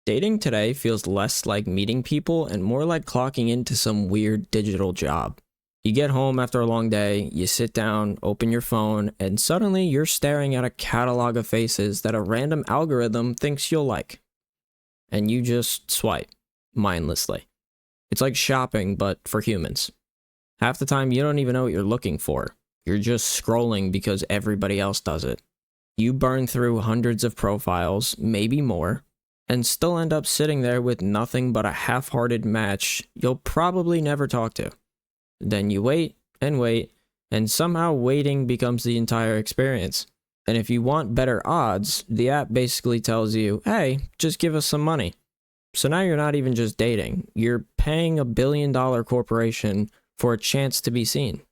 Dating today feels less like meeting people and more like clocking into some weird digital job. You get home after a long day, you sit down, open your phone, and suddenly you're staring at a catalog of faces that a random algorithm thinks you'll like. And you just swipe, mindlessly. It's like shopping, but for humans. Half the time you don't even know what you're looking for. You're just scrolling because everybody else does it. You burn through hundreds of profiles, maybe more, and still end up sitting there with nothing but a half-hearted match you'll probably never talk to. Then you wait, and somehow waiting becomes the entire experience. And if you want better odds, the app basically tells you, hey, just give us some money. So now you're not even just dating, you're paying $1 billion corporation for a chance to be seen.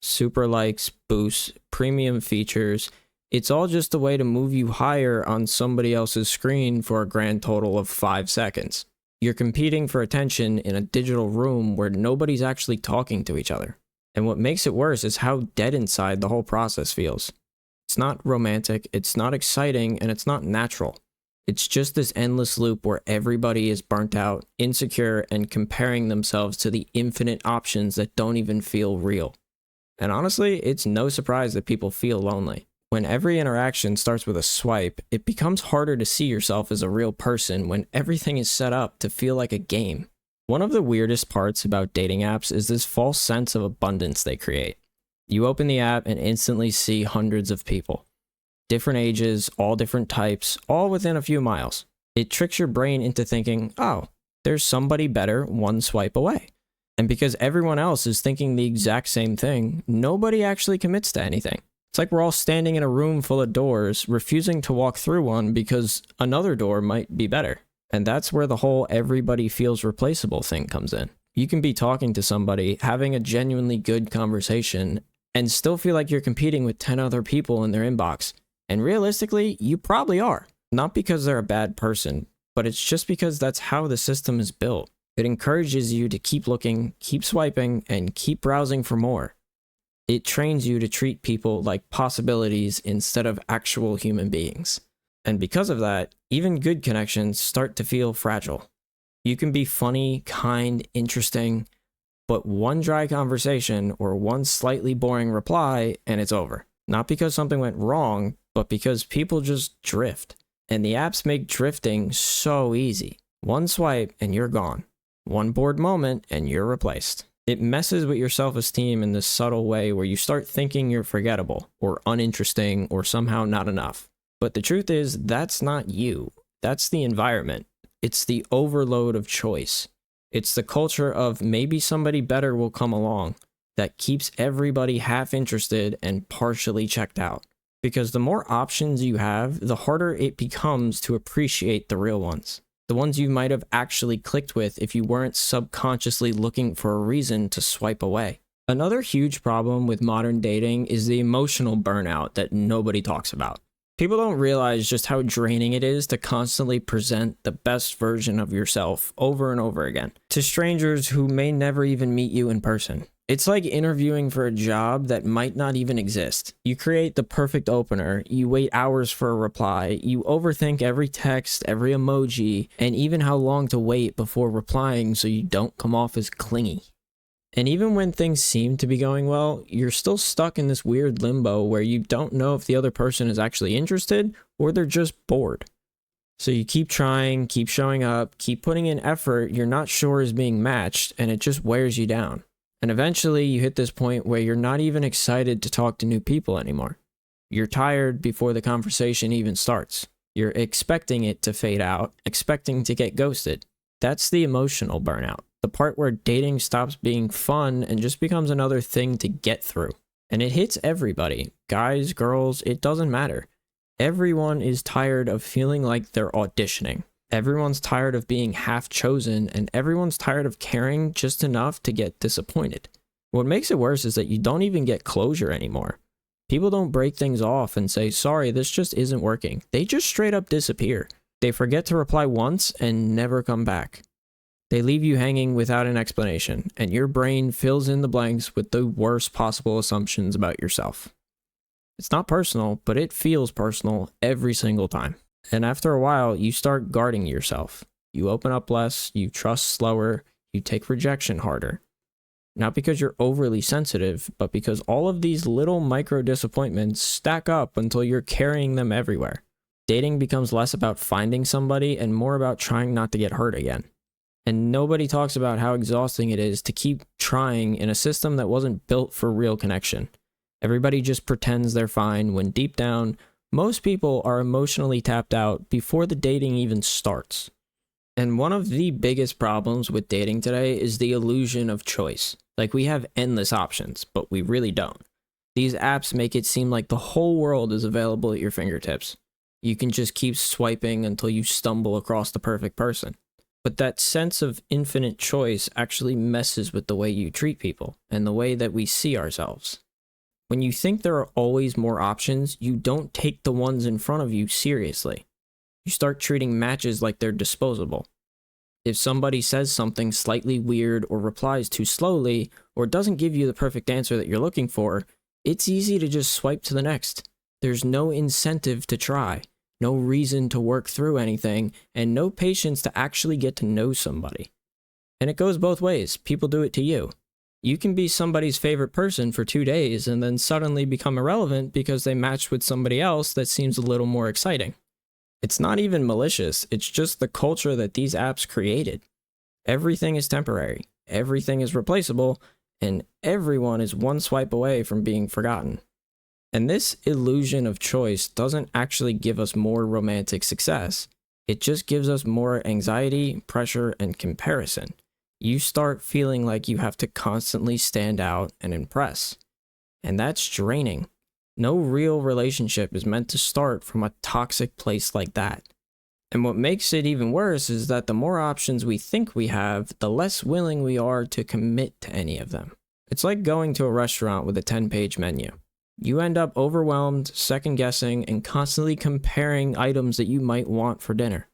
Super likes, boosts, premium features, it's all just a way to move you higher on somebody else's screen for a grand total of 5 seconds. You're competing for attention in a digital room where nobody's actually talking to each other. And what makes it worse is how dead inside the whole process feels. It's not romantic, it's not exciting, and it's not natural. It's just this endless loop where everybody is burnt out, insecure, and comparing themselves to the infinite options that don't even feel real. And honestly, it's no surprise that people feel lonely. When every interaction starts with a swipe, it becomes harder to see yourself as a real person when everything is set up to feel like a game. One of the weirdest parts about dating apps is this false sense of abundance they create. You open the app and instantly see hundreds of people. Different ages, all different types, all within a few miles. It tricks your brain into thinking, oh, there's somebody better one swipe away. And because everyone else is thinking the exact same thing, nobody actually commits to anything. It's like we're all standing in a room full of doors, refusing to walk through one because another door might be better. And that's where the whole everybody feels replaceable thing comes in. You can be talking to somebody, having a genuinely good conversation, and still feel like you're competing with 10 other people in their inbox. And realistically, you probably are. Not because they're a bad person, but it's just because that's how the system is built. It encourages you to keep looking, keep swiping, and keep browsing for more. It trains you to treat people like possibilities instead of actual human beings. And because of that, even good connections start to feel fragile. You can be funny, kind, interesting, but one dry conversation or one slightly boring reply and it's over. Not because something went wrong, but because people just drift. And the apps make drifting so easy. One swipe and you're gone. One bored moment and you're replaced. It messes with your self-esteem in this subtle way where you start thinking you're forgettable, or uninteresting, or somehow not enough. But the truth is, that's not you. That's the environment. It's the overload of choice. It's the culture of maybe somebody better will come along that keeps everybody half interested and partially checked out. Because the more options you have, the harder it becomes to appreciate the real ones. The ones you might have actually clicked with if you weren't subconsciously looking for a reason to swipe away. Another huge problem with modern dating is the emotional burnout that nobody talks about. People don't realize just how draining it is to constantly present the best version of yourself over and over again to strangers who may never even meet you in person. It's like interviewing for a job that might not even exist. You create the perfect opener, you wait hours for a reply, you overthink every text, every emoji, and even how long to wait before replying so you don't come off as clingy. And even when things seem to be going well, you're still stuck in this weird limbo where you don't know if the other person is actually interested or they're just bored. So you keep trying, keep showing up, keep putting in effort you're not sure is being matched, and it just wears you down. And eventually you hit this point where you're not even excited to talk to new people anymore. You're tired before the conversation even starts. You're expecting it to fade out, expecting to get ghosted. That's the emotional burnout. The part where dating stops being fun and just becomes another thing to get through. And it hits everybody. Guys, girls, it doesn't matter. Everyone is tired of feeling like they're auditioning. Everyone's tired of being half chosen, and everyone's tired of caring just enough to get disappointed. What makes it worse is that you don't even get closure anymore. People don't break things off and say, sorry, this just isn't working. They just straight up disappear. They forget to reply once and never come back. They leave you hanging without an explanation, and your brain fills in the blanks with the worst possible assumptions about yourself. It's not personal, but it feels personal every single time. And after a while, you start guarding yourself. You open up less, you trust slower, you take rejection harder. Not because you're overly sensitive, but because all of these little micro disappointments stack up until you're carrying them everywhere. Dating becomes less about finding somebody and more about trying not to get hurt again. And nobody talks about how exhausting it is to keep trying in a system that wasn't built for real connection. Everybody just pretends they're fine when deep down, most people are emotionally tapped out before the dating even starts. And one of the biggest problems with dating today is the illusion of choice. Like, we have endless options, but we really don't. These apps make it seem like the whole world is available at your fingertips. You can just keep swiping until you stumble across the perfect person. But that sense of infinite choice actually messes with the way you treat people and the way that we see ourselves. When you think there are always more options, you don't take the ones in front of you seriously. You start treating matches like they're disposable. If somebody says something slightly weird or replies too slowly or doesn't give you the perfect answer that you're looking for, it's easy to just swipe to the next. There's no incentive to try, no reason to work through anything, and no patience to actually get to know somebody. And it goes both ways. People do it to you. You can be somebody's favorite person for 2 days and then suddenly become irrelevant because they matched with somebody else that seems a little more exciting. It's not even malicious, it's just the culture that these apps created. Everything is temporary, everything is replaceable, and everyone is one swipe away from being forgotten. And this illusion of choice doesn't actually give us more romantic success. It just gives us more anxiety, pressure, and comparison. You start feeling like you have to constantly stand out and impress. And that's draining. No real relationship is meant to start from a toxic place like that. And what makes it even worse is that the more options we think we have, the less willing we are to commit to any of them. It's like going to a restaurant with a 10-page menu. You end up overwhelmed, second-guessing, and constantly comparing items that you might want for dinner.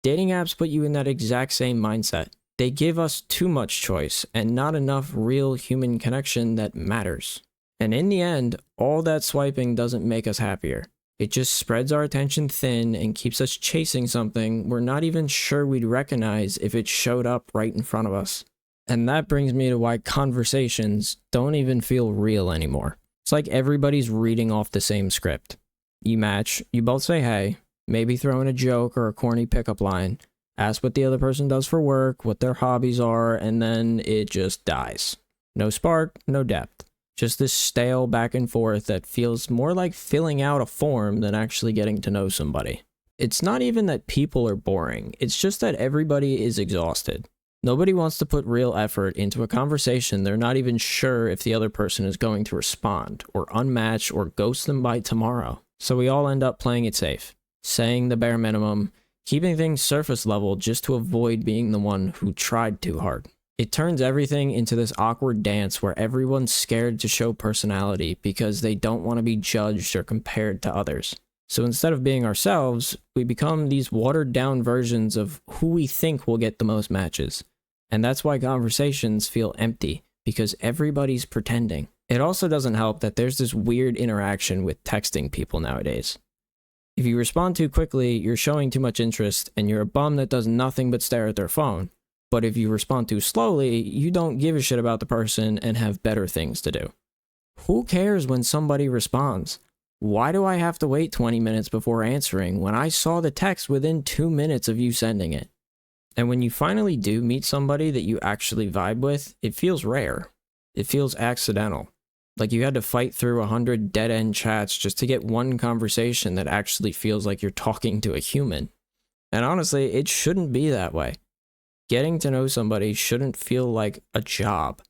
Dating apps put you in that exact same mindset. They give us too much choice and not enough real human connection that matters. And in the end, all that swiping doesn't make us happier. It just spreads our attention thin and keeps us chasing something we're not even sure we'd recognize if it showed up right in front of us. And that brings me to why conversations don't even feel real anymore. It's like everybody's reading off the same script. You match, you both say hey, maybe throw in a joke or a corny pickup line, ask what the other person does for work, what their hobbies are, and then it just dies. No spark, no depth. Just this stale back and forth that feels more like filling out a form than actually getting to know somebody. It's not even that people are boring, it's just that everybody is exhausted. Nobody wants to put real effort into a conversation they're not even sure if the other person is going to respond, or unmatch, or ghost them by tomorrow. So we all end up playing it safe, saying the bare minimum, keeping things surface level just to avoid being the one who tried too hard. It turns everything into this awkward dance where everyone's scared to show personality because they don't want to be judged or compared to others. So instead of being ourselves, we become these watered down versions of who we think will get the most matches. And that's why conversations feel empty, because everybody's pretending. It also doesn't help that there's this weird interaction with texting people nowadays. If you respond too quickly, you're showing too much interest and you're a bum that does nothing but stare at their phone. But if you respond too slowly, you don't give a shit about the person and have better things to do. Who cares when somebody responds? Why do I have to wait 20 minutes before answering when I saw the text within 2 minutes of you sending it? And when you finally do meet somebody that you actually vibe with, it feels rare. It feels accidental. Like you had to fight through 100 dead-end chats just to get one conversation that actually feels like you're talking to a human. And honestly, it shouldn't be that way. Getting to know somebody shouldn't feel like a job.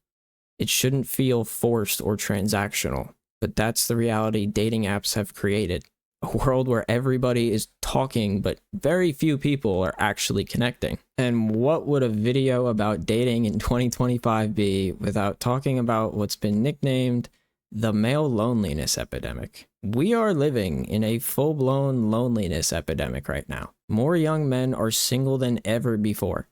It shouldn't feel forced or transactional. But that's the reality dating apps have created. A world where everybody is talking, but very few people are actually connecting. And what would a video about dating in 2025 be without talking about what's been nicknamed the male loneliness epidemic? We are living in a full-blown loneliness epidemic right now. More young men are single than ever before.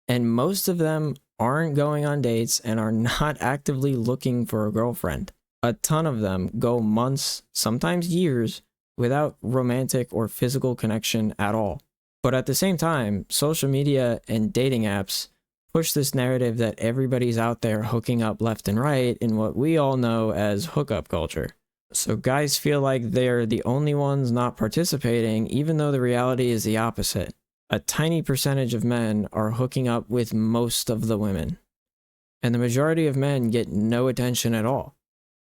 And most of them aren't going on dates and are not actively looking for a girlfriend. A ton of them go months, sometimes years, without romantic or physical connection at all. But at the same time, social media and dating apps push this narrative that everybody's out there hooking up left and right in what we all know as hookup culture. So guys feel like they're the only ones not participating, even though the reality is the opposite. A tiny percentage of men are hooking up with most of the women. And the majority of men get no attention at all.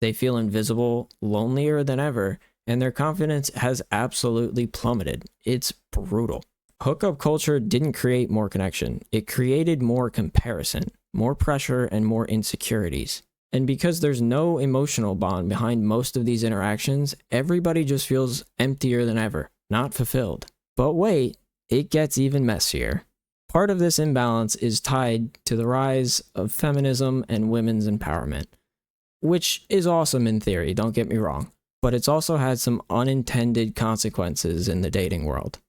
They feel invisible, lonelier than ever, and their confidence has absolutely plummeted. It's brutal. Hookup culture didn't create more connection. It created more comparison, more pressure, and more insecurities. And because there's no emotional bond behind most of these interactions, everybody just feels emptier than ever, not fulfilled. But wait, it gets even messier. Part of this imbalance is tied to the rise of feminism and women's empowerment, which is awesome in theory, don't get me wrong, but it's also had some unintended consequences in the dating world.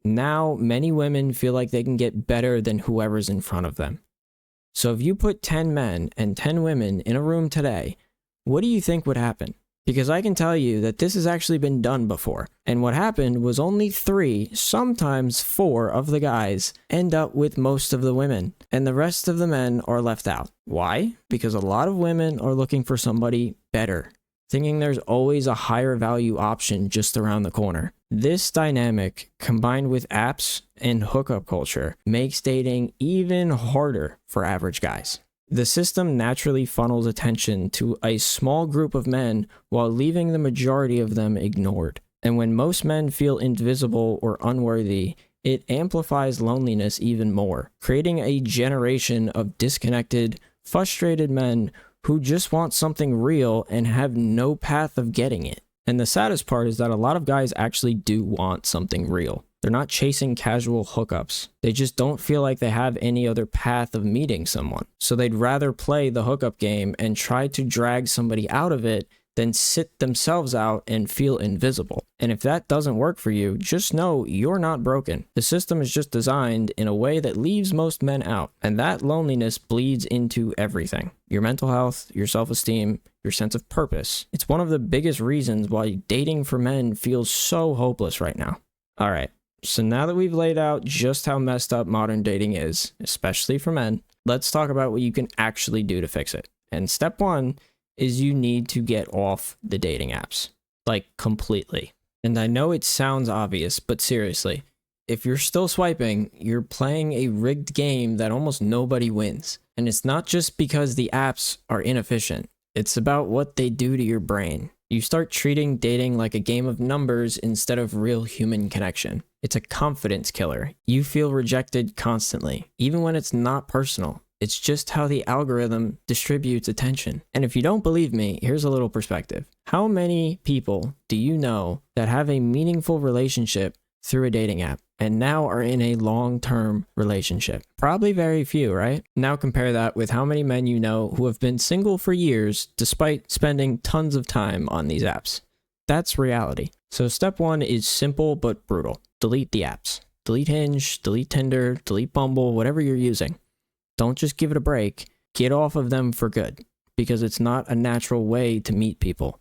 Now, many women feel like they can get better than whoever's in front of them. So if you put 10 men and 10 women in a room today, what do you think would happen? Because I can tell you that this has actually been done before. And what happened was only 3, sometimes 4 of the guys end up with most of the women, and the rest of the men are left out. Why? Because a lot of women are looking for somebody better, thinking there's always a higher value option just around the corner. This dynamic, combined with apps and hookup culture, makes dating even harder for average guys. The system naturally funnels attention to a small group of men while leaving the majority of them ignored. And when most men feel invisible or unworthy, it amplifies loneliness even more, creating a generation of disconnected, frustrated men who just want something real and have no path of getting it. And the saddest part is that a lot of guys actually do want something real. They're not chasing casual hookups. They just don't feel like they have any other path of meeting someone. So they'd rather play the hookup game and try to drag somebody out of it than sit themselves out and feel invisible. And if that doesn't work for you, just know you're not broken. The system is just designed in a way that leaves most men out. And that loneliness bleeds into everything. Your mental health, your self-esteem, your sense of purpose. It's one of the biggest reasons why dating for men feels so hopeless right now. All right. So now that we've laid out just how messed up modern dating is, especially for men, let's talk about what you can actually do to fix it. And step 1 is you need to get off the dating apps. Like, completely. And I know it sounds obvious, but seriously, if you're still swiping, you're playing a rigged game that almost nobody wins. And it's not just because the apps are inefficient. It's about what they do to your brain. You start treating dating like a game of numbers instead of real human connection. It's a confidence killer. You feel rejected constantly, even when it's not personal. It's just how the algorithm distributes attention. And if you don't believe me, here's a little perspective. How many people do you know that have a meaningful relationship through a dating app and now are in a long-term relationship? Probably very few, right? Now compare that with how many men you know who have been single for years despite spending tons of time on these apps. That's reality. So step 1 is simple but brutal. Delete the apps. Delete Hinge, delete Tinder, delete Bumble, whatever you're using. Don't just give it a break. Get off of them for good, because it's not a natural way to meet people.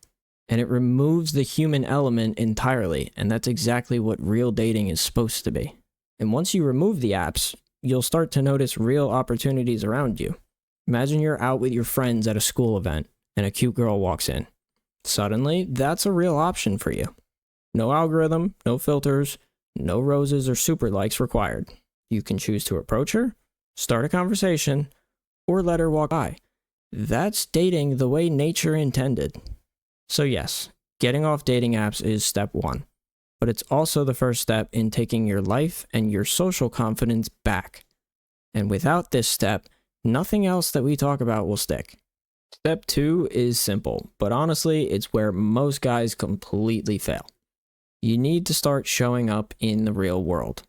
And it removes the human element entirely, and that's exactly what real dating is supposed to be. And once you remove the apps, you'll start to notice real opportunities around you. Imagine you're out with your friends at a school event, and a cute girl walks in. Suddenly, that's a real option for you. No algorithm, no filters, no roses or super likes required. You can choose to approach her, start a conversation, or let her walk by. That's dating the way nature intended. So yes, getting off dating apps is step 1, but it's also the first step in taking your life and your social confidence back. And without this step, nothing else that we talk about will stick. Step 2 is simple, but honestly, it's where most guys completely fail. You need to start showing up in the real world.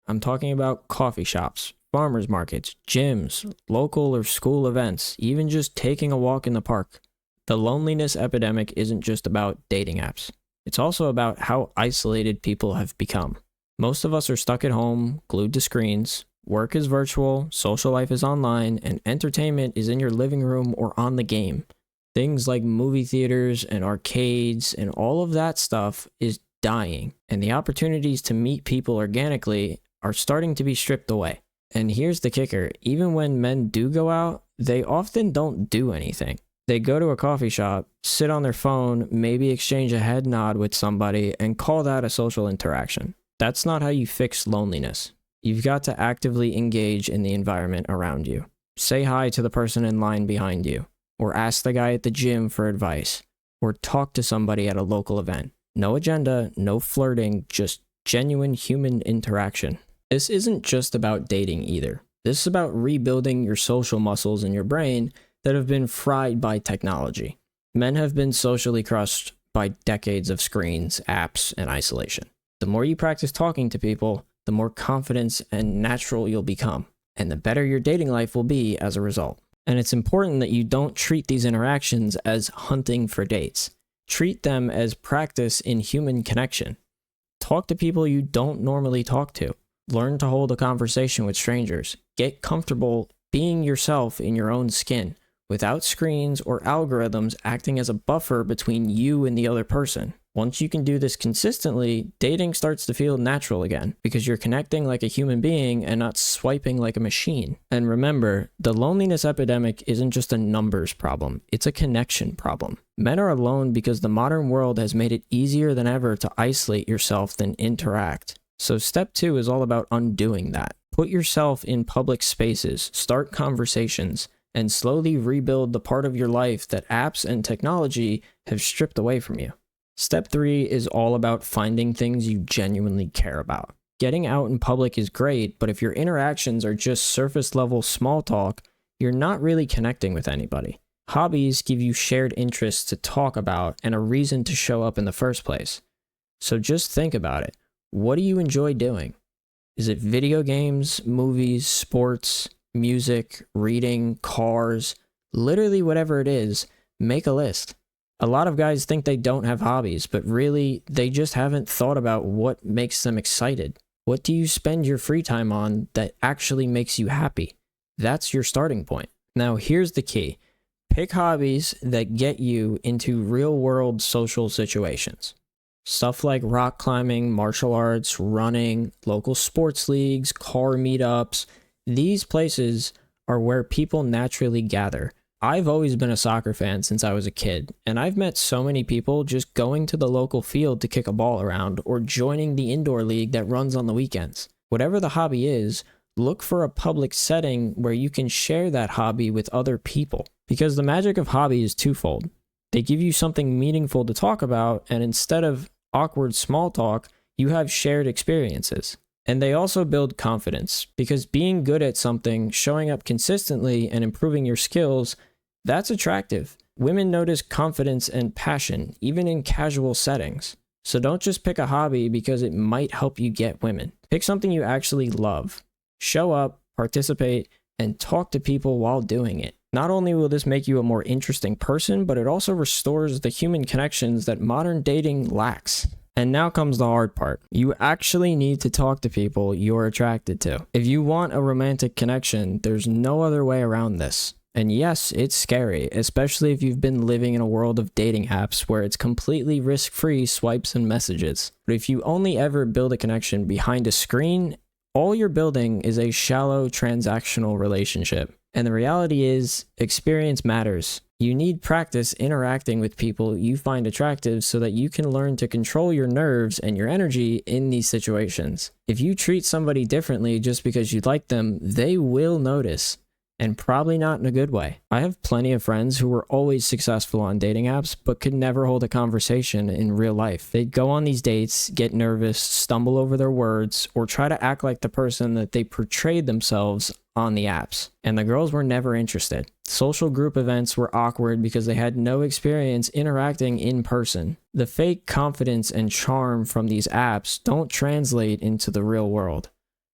I'm talking about coffee shops, farmers markets, gyms, local or school events, even just taking a walk in the park. The loneliness epidemic isn't just about dating apps. It's also about how isolated people have become. Most of us are stuck at home, glued to screens. Work is virtual, social life is online, and entertainment is in your living room or on the game. Things like movie theaters and arcades and all of that stuff is dying, and the opportunities to meet people organically are starting to be stripped away. And here's the kicker, even when men do go out, they often don't do anything. They go to a coffee shop, sit on their phone, maybe exchange a head nod with somebody, and call that a social interaction. That's not how you fix loneliness. You've got to actively engage in the environment around you. Say hi to the person in line behind you, or ask the guy at the gym for advice, or talk to somebody at a local event. No agenda, no flirting, just genuine human interaction. This isn't just about dating either. This is about rebuilding your social muscles in your brain that have been fried by technology. Men have been socially crushed by decades of screens, apps, and isolation. The more you practice talking to people, the more confident and natural you'll become, and the better your dating life will be as a result. And it's important that you don't treat these interactions as hunting for dates. Treat them as practice in human connection. Talk to people you don't normally talk to. Learn to hold a conversation with strangers. Get comfortable being yourself in your own skin, without screens or algorithms acting as a buffer between you and the other person. Once you can do this consistently, dating starts to feel natural again, because you're connecting like a human being and not swiping like a machine. And remember, the loneliness epidemic isn't just a numbers problem, it's a connection problem. Men are alone because the modern world has made it easier than ever to isolate yourself than interact. So step 2 is all about undoing that. Put yourself in public spaces, start conversations, and slowly rebuild the part of your life that apps and technology have stripped away from you. Step 3 is all about finding things you genuinely care about. Getting out in public is great, but if your interactions are just surface level small talk, you're not really connecting with anybody. Hobbies give you shared interests to talk about and a reason to show up in the first place. So just think about it. What do you enjoy doing? Is it video games, movies, sports, music, reading, cars? Literally whatever it is, make a list. A lot of guys think they don't have hobbies, but really, they just haven't thought about what makes them excited. What do you spend your free time on that actually makes you happy? That's your starting point. Now, here's the key. Pick hobbies that get you into real-world social situations. Stuff like rock climbing, martial arts, running, local sports leagues, car meetups. These places are where people naturally gather. I've always been a soccer fan since I was a kid, and I've met so many people just going to the local field to kick a ball around or joining the indoor league that runs on the weekends. Whatever the hobby is, look for a public setting where you can share that hobby with other people. Because the magic of hobby is twofold. They give you something meaningful to talk about, and instead of awkward small talk, you have shared experiences. And they also build confidence, because being good at something, showing up consistently, and improving your skills, that's attractive. Women notice confidence and passion, even in casual settings. So don't just pick a hobby because it might help you get women. Pick something you actually love. Show up, participate, and talk to people while doing it. Not only will this make you a more interesting person, but it also restores the human connections that modern dating lacks. And now comes the hard part. You actually need to talk to people you're attracted to. If you want a romantic connection, there's no other way around this. And yes, it's scary, especially if you've been living in a world of dating apps where it's completely risk-free swipes and messages. But if you only ever build a connection behind a screen, all you're building is a shallow transactional relationship. And the reality is, experience matters. You need practice interacting with people you find attractive so that you can learn to control your nerves and your energy in these situations. If you treat somebody differently just because you like them, they will notice. And probably not in a good way. I have plenty of friends who were always successful on dating apps, but could never hold a conversation in real life. They'd go on these dates, get nervous, stumble over their words, or try to act like the person that they portrayed themselves on the apps. And the girls were never interested. Social group events were awkward because they had no experience interacting in person. The fake confidence and charm from these apps don't translate into the real world.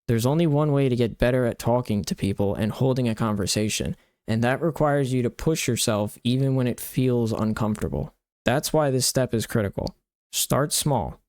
There's only one way to get better at talking to people and holding a conversation, and that requires you to push yourself even when it feels uncomfortable. That's why this step is critical. Start small.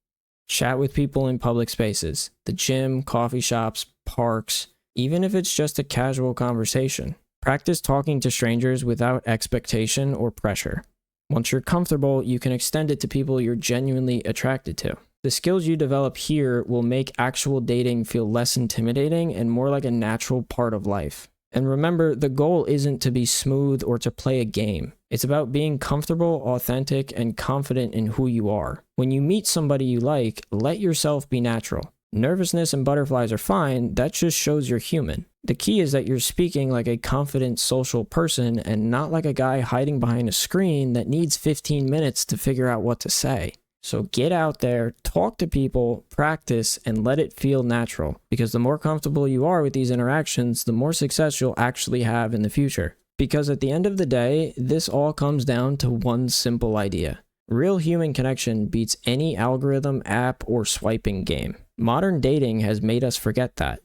Chat with people in public spaces, the gym, coffee shops, parks, even if it's just a casual conversation. Practice talking to strangers without expectation or pressure. Once you're comfortable, you can extend it to people you're genuinely attracted to. The skills you develop here will make actual dating feel less intimidating and more like a natural part of life. And remember, the goal isn't to be smooth or to play a game. It's about being comfortable, authentic, and confident in who you are. When you meet somebody you like, let yourself be natural. Nervousness and butterflies are fine, that just shows you're human. The key is that you're speaking like a confident social person and not like a guy hiding behind a screen that needs 15 minutes to figure out what to say. So get out there, talk to people, practice, and let it feel natural. Because the more comfortable you are with these interactions, the more success you'll actually have in the future. Because at the end of the day, this all comes down to one simple idea. Real human connection beats any algorithm, app, or swiping game. Modern dating has made us forget that.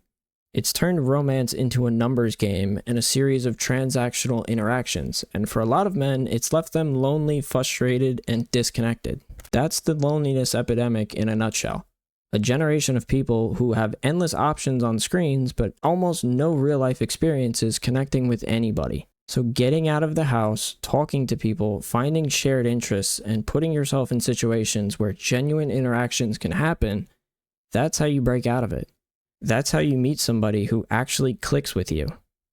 It's turned romance into a numbers game and a series of transactional interactions, and for a lot of men, it's left them lonely, frustrated, and disconnected. That's the loneliness epidemic in a nutshell. A generation of people who have endless options on screens, but almost no real-life experiences connecting with anybody. So getting out of the house, talking to people, finding shared interests, and putting yourself in situations where genuine interactions can happen, that's how you break out of it. That's how you meet somebody who actually clicks with you.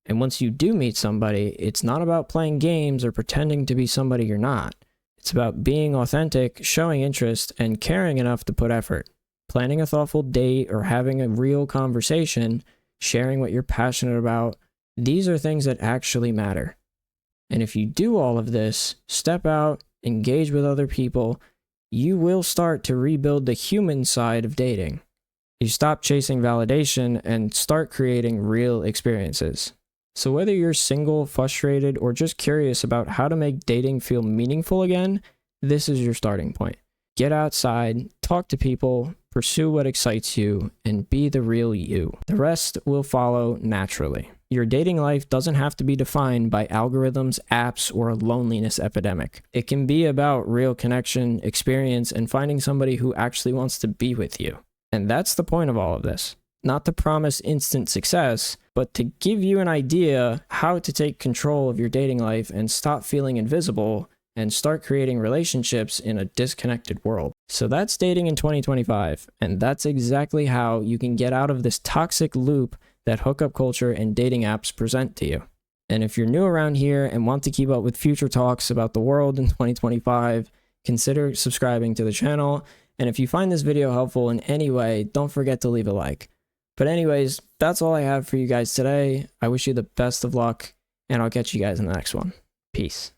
And once you do meet somebody, it's not about playing games or pretending to be somebody you're not. It's about being authentic, showing interest, and caring enough to put effort. Planning a thoughtful date or having a real conversation, sharing what you're passionate about, these are things that actually matter. And if you do all of this, step out, engage with other people, you will start to rebuild the human side of dating. You stop chasing validation and start creating real experiences. So whether you're single, frustrated, or just curious about how to make dating feel meaningful again, this is your starting point. Get outside, talk to people, pursue what excites you, and be the real you. The rest will follow naturally. Your dating life doesn't have to be defined by algorithms, apps, or a loneliness epidemic. It can be about real connection, experience, and finding somebody who actually wants to be with you. And that's the point of all of this. Not to promise instant success, but to give you an idea how to take control of your dating life and stop feeling invisible and start creating relationships in a disconnected world. So that's dating in 2025, and that's exactly how you can get out of this toxic loop that hookup culture and dating apps present to you. And if you're new around here and want to keep up with future talks about the world in 2025, consider subscribing to the channel. And if you find this video helpful in any way, don't forget to leave a like. But anyways, that's all I have for you guys today. I wish you the best of luck, and I'll catch you guys in the next one. Peace.